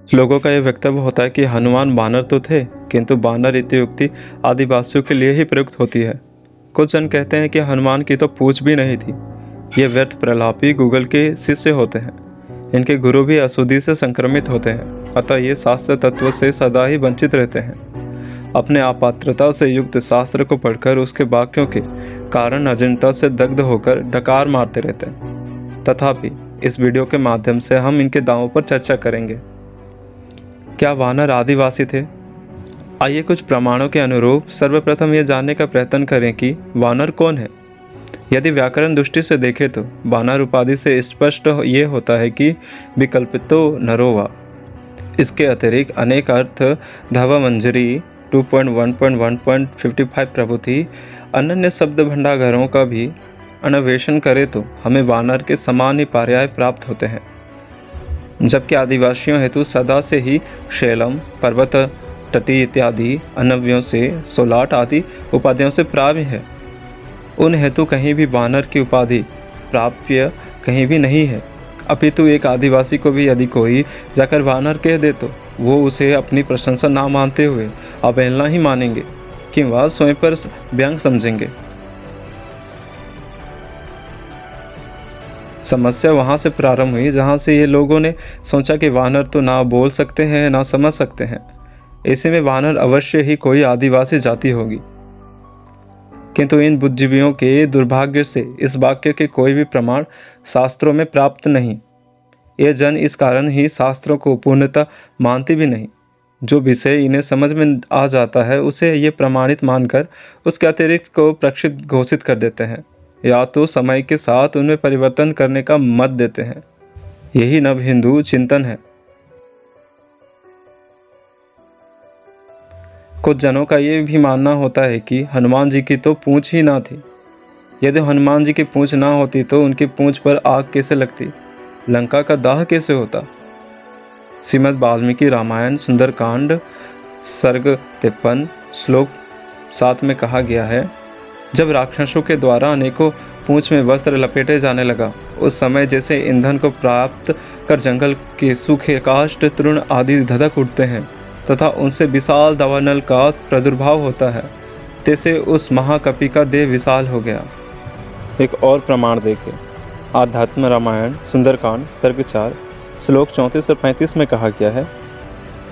लोगों का यह वक्तव्य होता है कि हनुमान बानर तो थे, किंतु बानर इत्युक्ति आदिवासियों के लिए ही प्रयुक्त होती है। कुछ जन कहते हैं कि हनुमान की तो पूंछ भी नहीं थी। ये व्यर्थ प्रलापी गूगल के शिष्य होते हैं। इनके गुरु भी अशुद्धि से संक्रमित होते हैं, अतः ये शास्त्र तत्व से सदा ही वंचित रहते हैं। अपने अपात्रता से युक्त शास्त्र को पढ़कर उसके वाक्यों के कारण अजन्ता से दग्ध होकर डकार मारते रहते हैं। तथापि इस वीडियो के माध्यम से हम इनके दावों पर चर्चा करेंगे। क्या वानर आदिवासी थे? आइए कुछ प्रमाणों के अनुरूप सर्वप्रथम ये जानने का प्रयत्न करें कि वानर कौन है। यदि व्याकरण दृष्टि से देखें तो वानर उपाधि से स्पष्ट ये होता है कि विकल्पितो नरो वा। इसके अतिरिक्त अनेक अर्थ धवमंजरी 2.1.1.55 प्रभृति अनन्य शब्द भंडागारों का भी अन्वेषण करें तो हमें वानर के समान ही पर्याय प्राप्त होते हैं। जबकि आदिवासियों हेतु सदा से ही शैलम, पर्वत, तटी इत्यादि अनव्यों से सोलाट आदि उपाधियों से प्राप्य है। उन हेतु कहीं भी वानर की उपाधि प्राप्य कहीं भी नहीं है। अपितु एक आदिवासी को भी यदि कोई जाकर वानर कह दे तो वो उसे अपनी प्रशंसा ना मानते हुए अवहेलना ही मानेंगे, किंवा स्वयं पर व्यंग समझेंगे। समस्या वहाँ से प्रारंभ हुई जहाँ से ये लोगों ने सोचा कि वानर तो ना बोल सकते हैं ना समझ सकते हैं, ऐसे में वानर अवश्य ही कोई आदिवासी जाति होगी। किंतु इन बुद्धिजीवियों के दुर्भाग्य से इस वाक्य के कोई भी प्रमाण शास्त्रों में प्राप्त नहीं। ये जन इस कारण ही शास्त्रों को पूर्णतः मानते भी नहीं। जो विषय इन्हें समझ में आ जाता है उसे ये प्रमाणित मानकर उसके अतिरिक्त को प्रक्षिप्त घोषित कर देते हैं, या तो समय के साथ उनमें परिवर्तन करने का मत देते हैं। यही नव हिंदू चिंतन है। कुछ जनों का ये भी मानना होता है कि हनुमान जी की तो पूंछ ही ना थी। यदि हनुमान जी की पूंछ ना होती तो उनकी पूंछ पर आग कैसे लगती, लंका का दाह कैसे होता। श्रीमद् वाल्मीकि रामायण सुंदरकांड सर्ग 53 श्लोक 7 में कहा गया है, जब राक्षसों के द्वारा अनेकों पूंछ में वस्त्र लपेटे जाने लगा, उस समय जैसे ईंधन को प्राप्त कर जंगल के सूखे काष्ठ, तृण आदि धधक उठते हैं तथा उनसे विशाल दावानल का प्रादुर्भाव होता है, तैसे उस महाकपि का देह विशाल हो गया। एक और प्रमाण देखें। आध्यात्म रामायण सुंदरकांड सर्ग 4 श्लोक 34 और 35 में कहा गया है,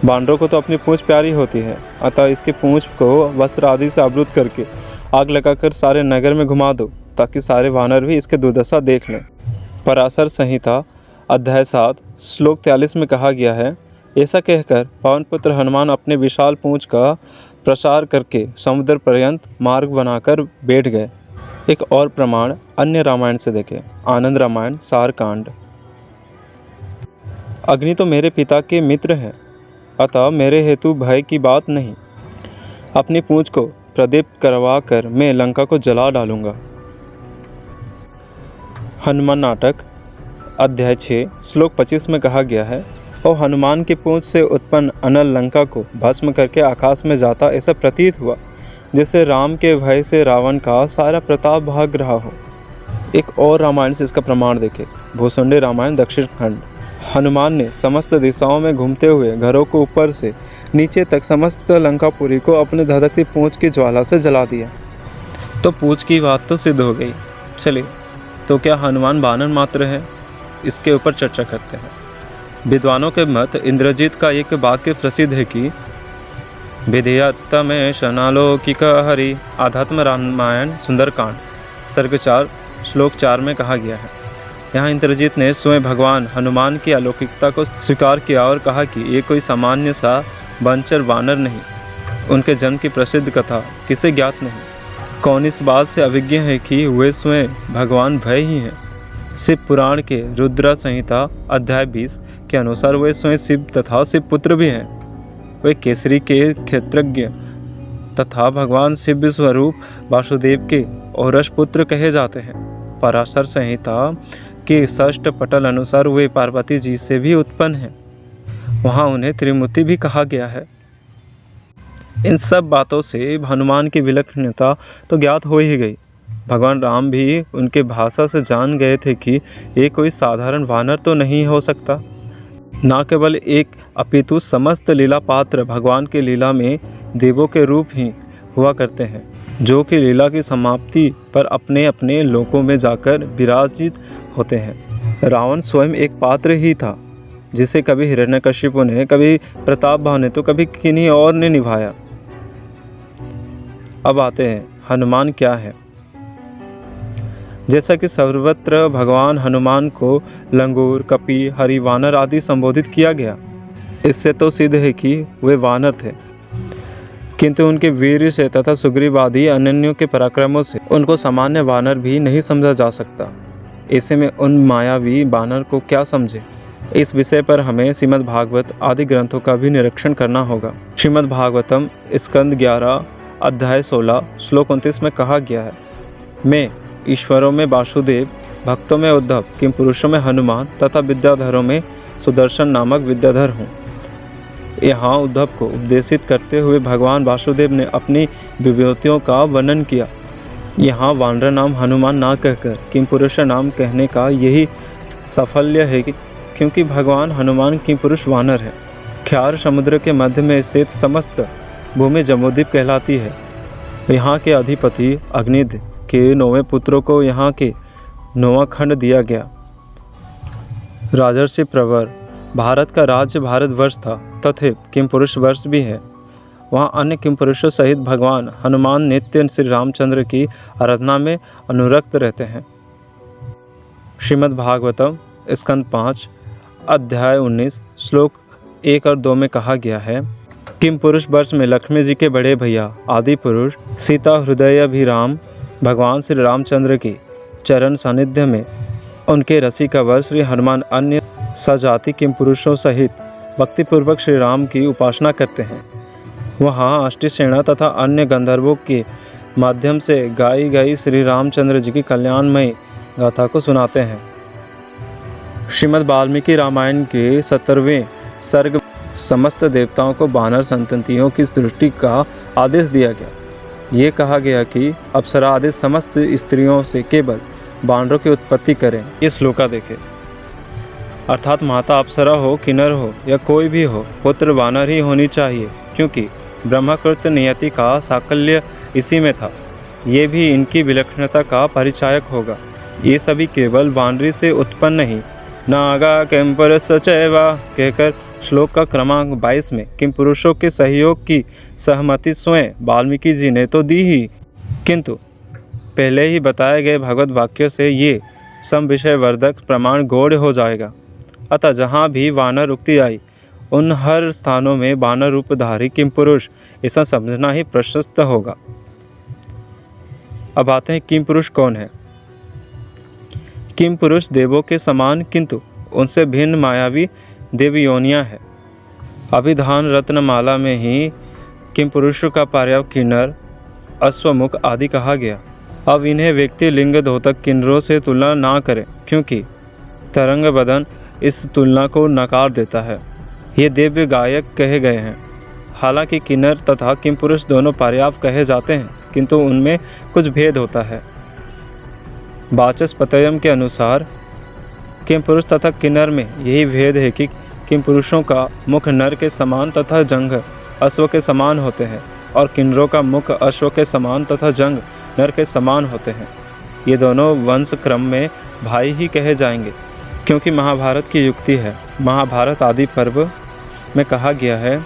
बानरों को तो अपनी पूंछ प्यारी होती है, अतः इसकी पूंछ को वस्त्र आदि से आवृत करके आग लगाकर सारे नगर में घुमा दो, ताकि सारे वानर भी इसके दुर्दशा देख लें। पराशर संहिता अध्याय 7 श्लोक 43 में कहा गया है, ऐसा कहकर पवन पुत्र हनुमान अपने विशाल पूंछ का प्रसार करके समुद्र पर्यंत मार्ग बनाकर बैठ गए। एक और प्रमाण अन्य रामायण से देखें। आनंद रामायण सारकांड। अग्नि तो मेरे पिता के मित्र है, अतः मेरे हेतु भय की बात नहीं। अपनी पूंछ को प्रदीप्त करवा कर मैं लंका को जला डालूंगा। हनुमान नाटक अध्याय 6 श्लोक 25 में कहा गया है, और हनुमान की पूंछ से उत्पन्न अनल लंका को भस्म करके आकाश में जाता ऐसा प्रतीत हुआ, जैसे राम के भय से रावण का सारा प्रताप भाग रहा हो। एक और रामायण से इसका प्रमाण देखें। भूसुंडी रामायण दक्षिण खंड। हनुमान ने समस्त दिशाओं में घूमते हुए घरों को ऊपर से नीचे तक समस्त लंकापुरी को अपने धधकती पूंछ की ज्वाला से जला दिया। तो पूंछ की बात तो सिद्ध हो गई। चलिए, तो क्या हनुमान वानर मात्र है? इसके ऊपर चर्चा करते हैं। विद्वानों के मत इंद्रजीत का एक वाक्य प्रसिद्ध है कि विधेयत्तमे शनालोकिक हरि। आध्यात्म रामायण सुंदरकांड सर्ग 4 श्लोक 4 में कहा गया है। यहाँ इंद्रजीत ने स्वयं भगवान हनुमान की अलौकिकता को स्वीकार किया और कहा कि ये कोई सामान्य सा बनचर वानर नहीं। उनके जन्म की प्रसिद्ध कथा किसे ज्ञात नहीं। कौन इस बात से अभिज्ञ है कि वे स्वयं भगवान भय ही हैं। शिव पुराण के रुद्र संहिता अध्याय 20 के अनुसार वे स्वयं शिव तथा शिव पुत्र भी हैं। वे केसरी के क्षेत्रज्ञ तथा भगवान शिव स्वरूप वासुदेव के औरस पुत्र कहे जाते हैं। पराशर संहिता के षष्ठ पटल अनुसार वे पार्वती जी से भी उत्पन्न हैं। वहाँ उन्हें त्रिमूर्ति भी कहा गया है। इन सब बातों से हनुमान की विलक्षणता तो ज्ञात हो ही गई। भगवान राम भी उनके भाषा से जान गए थे कि ये कोई साधारण वानर तो नहीं हो सकता। न केवल एक अपितु समस्त लीला पात्र भगवान की लीला में देवों के रूप ही हुआ करते हैं, जो कि लीला की समाप्ति पर अपने अपने लोकों में जाकर विराजित होते हैं। रावण स्वयं एक पात्र ही था, जिसे कभी हिरण्यकशिपु ने, कभी प्रताप भाव ने, तो कभी किन्हीं और ने निभाया। अब आते हैं हनुमान क्या है। जैसा कि सर्वत्र भगवान हनुमान को लंगूर, कपि, हरि, वानर आदि संबोधित किया गया, इससे तो सिद्ध है कि वे वानर थे, किंतु उनके वीर से तथा सुग्रीव आदि अनन्यों के पराक्रमों से उनको सामान्य वानर भी नहीं समझा जा सकता। ऐसे में उन मायावी वानर को क्या समझे, इस विषय पर हमें श्रीमद् भागवत आदि ग्रंथों का भी निरीक्षण करना होगा। श्रीमद् भागवतम स्कंद 11 अध्याय 16 श्लोक 29 में कहा गया है, मैं ईश्वरों में वासुदेव, भक्तों में उद्धव, किम पुरुषों में हनुमान तथा विद्याधरों में सुदर्शन नामक विद्याधर हूँ। यहाँ उद्धव को उपदेशित करते हुए भगवान वासुदेव ने अपनी विभूतियों का वर्णन किया। यहाँ वानर नाम हनुमान ना कहकर किम पुरुष नाम कहने का यही साफल्य है क्योंकि भगवान हनुमान किम पुरुष वानर है। ख्यार समुद्र के मध्य में स्थित समस्त भूमि जम्बूद्वीप कहलाती है। यहाँ के अधिपति अग्निद के 9वें पुत्रों को यहाँ के 9वां खंड दिया गया। राजर्षि प्रवर भारत का राज्य भारतवर्ष था, तथा किम पुरुष वर्ष भी है। वहाँ अन्य किम पुरुषों सहित भगवान हनुमान नित्य श्री रामचंद्र की आराधना में अनुरक्त रहते हैं। श्रीमद् भागवतम स्कंद 5 अध्याय 19 श्लोक 1 और 2 में कहा गया है, किम पुरुष वर्ष में लक्ष्मी जी के बड़े भैया आदि पुरुष सीता हृदय अभिराम भगवान श्री रामचंद्र की चरण सानिध्य में उनके रसिका वर श्री हनुमान अन्य सजाति किम पुरुषों सहित भक्तिपूर्वक श्री राम की उपासना करते हैं। वहाँ अष्टसेना तथा अन्य गंधर्वों के माध्यम से गाई गई श्री रामचंद्र जी की कल्याणमयी गाथा को सुनाते हैं। श्रीमद् वाल्मीकि रामायण के 17वें सर्ग समस्त देवताओं को वानर संततियों की सृष्टि का आदेश दिया गया। ये कहा गया कि अप्सरा आदि समस्त स्त्रियों से केवल वानरों की उत्पत्ति करें। ये श्लोका देखें, अर्थात माता अप्सरा हो, किन्नर हो या कोई भी हो, पुत्र वानर ही होनी चाहिए, क्योंकि ब्रह्मकृत नियति का साकल्य इसी में था। ये भी इनकी विलक्षणता का परिचायक होगा। ये सभी केवल वानरी से उत्पन्न ही नागा किम पुरुष चैवा कहकर श्लोक का क्रमांक 22 में किम पुरुषों के सहयोग की सहमति स्वयं वाल्मीकि जी ने तो दी ही, किंतु पहले ही बताए गए भगवत वाक्यों से ये सम विषय वर्धक प्रमाण गौड़ हो जाएगा। अतः जहाँ भी वानर उक्ति आई उन हर स्थानों में वानर रूपधारी किम पुरुष ऐसा समझना ही प्रशस्त होगा। अब आते हैं किम पुरुष कौन है। किम पुरुष देवों के समान किंतु उनसे भिन्न मायावी देव योनियाँ है। अभिधान रत्नमाला में ही किम पुरुषों का पर्याय किन्नर, अश्वमुख आदि कहा गया। अब इन्हें व्यक्ति लिंग धोतक किन्नरों से तुलना ना करें, क्योंकि तरंग बदन इस तुलना को नकार देता है। ये दिव्य गायक कहे गए हैं। हालांकि किन्नर तथा किम पुरुष दोनों पर्याप्त कहे जाते हैं, किंतु उनमें कुछ भेद होता है। वाचस्पतयम के अनुसार किम पुरुष तथा किन्नर में यही भेद है कि किम पुरुषों का मुख नर के समान तथा जंघ अश्व के समान होते हैं, और किन्नरों का मुख अश्व के समान तथा जंघ नर के समान होते हैं। ये दोनों वंश क्रम में भाई ही कहे जाएंगे, क्योंकि महाभारत की युक्ति है। महाभारत आदि पर्व में कहा गया है,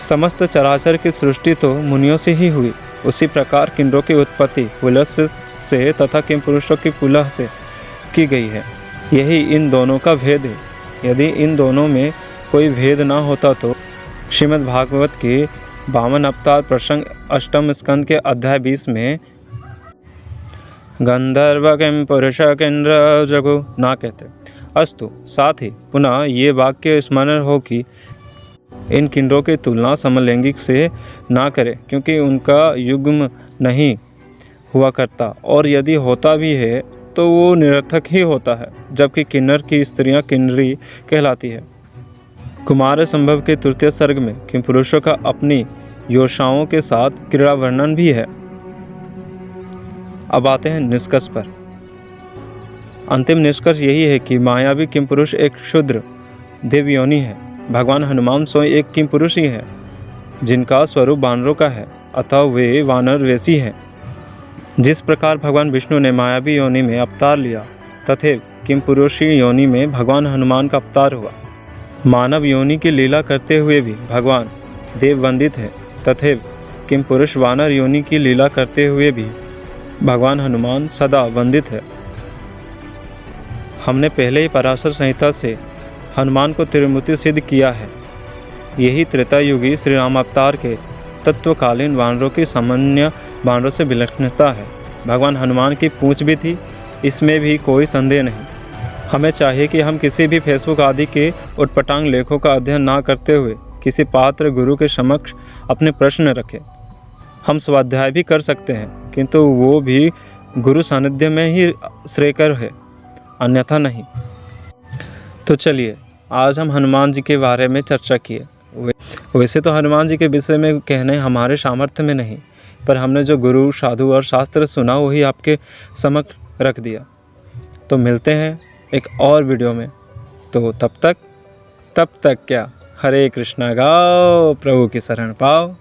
समस्त चराचर की सृष्टि तो मुनियों से ही हुई, उसी प्रकार किन्नरों की उत्पत्ति पुलह से तथा किम पुरुषों की पुलह से की गई है। यही इन दोनों का भेद है। यदि इन दोनों में कोई भेद ना होता तो श्रीमद् भागवत के 52 अवतार प्रसंग 8 स्कंद के अध्याय 20 में गंधर्व किम पुरुष किन्नर जगो ना कहते। अस्तु, साथ ही पुनः ये वाक्य स्मरण हो कि इन किन्नरों की तुलना समलैंगिक से ना करें, क्योंकि उनका युग्म नहीं हुआ करता, और यदि होता भी है तो वो निरर्थक ही होता है, जबकि किन्नर की स्त्रियां किन्नरी कहलाती है। कुमार संभव के 3 सर्ग में किम पुरुषों का अपनी योषाओं के साथ क्रीड़ा वर्णन भी है। अब आते हैं निष्कर्ष पर। अंतिम निष्कर्ष यही है कि मायावी किम पुरुष एक क्षुद्र देव योनि है। भगवान हनुमान स्वयं एक किम पुरुष ही है जिनका स्वरूप वानरों का है, अतः वे वानर वेशी हैं। जिस प्रकार भगवान विष्णु ने मायावी योनि में अवतार लिया, तथैव किम पुरुषी योनि में भगवान हनुमान का अवतार हुआ। मानव योनि की लीला करते हुए भी भगवान देव वंदित है, तथैव किम पुरुष वानर योनि की लीला करते हुए भी भगवान हनुमान सदा वंदित है। हमने पहले ही पराशर संहिता से हनुमान को त्रिमूर्ति सिद्ध किया है। यही त्रेता युगी श्री राम अवतार के तत्वकालीन वानरों की सामान्य वानरों से विलक्षणता है। भगवान हनुमान की पूंछ भी थी, इसमें भी कोई संदेह नहीं। हमें चाहिए कि हम किसी भी फेसबुक आदि के उटपटांग लेखों का अध्ययन ना करते हुए किसी पात्र गुरु के समक्ष अपने प्रश्न रखें। हम स्वाध्याय भी कर सकते हैं, किंतु वो भी गुरु सानिध्य में ही श्रेयकर है, अन्यथा नहीं। तो चलिए, आज हम हनुमान जी के बारे में चर्चा किए। वैसे तो हनुमान जी के विषय में कहने हमारे सामर्थ्य में नहीं, पर हमने जो गुरु, साधु और शास्त्र सुना वही आपके समक्ष रख दिया। तो मिलते हैं एक और वीडियो में। तो तब तक क्या, हरे कृष्णा गाओ, प्रभु की शरण पाओ।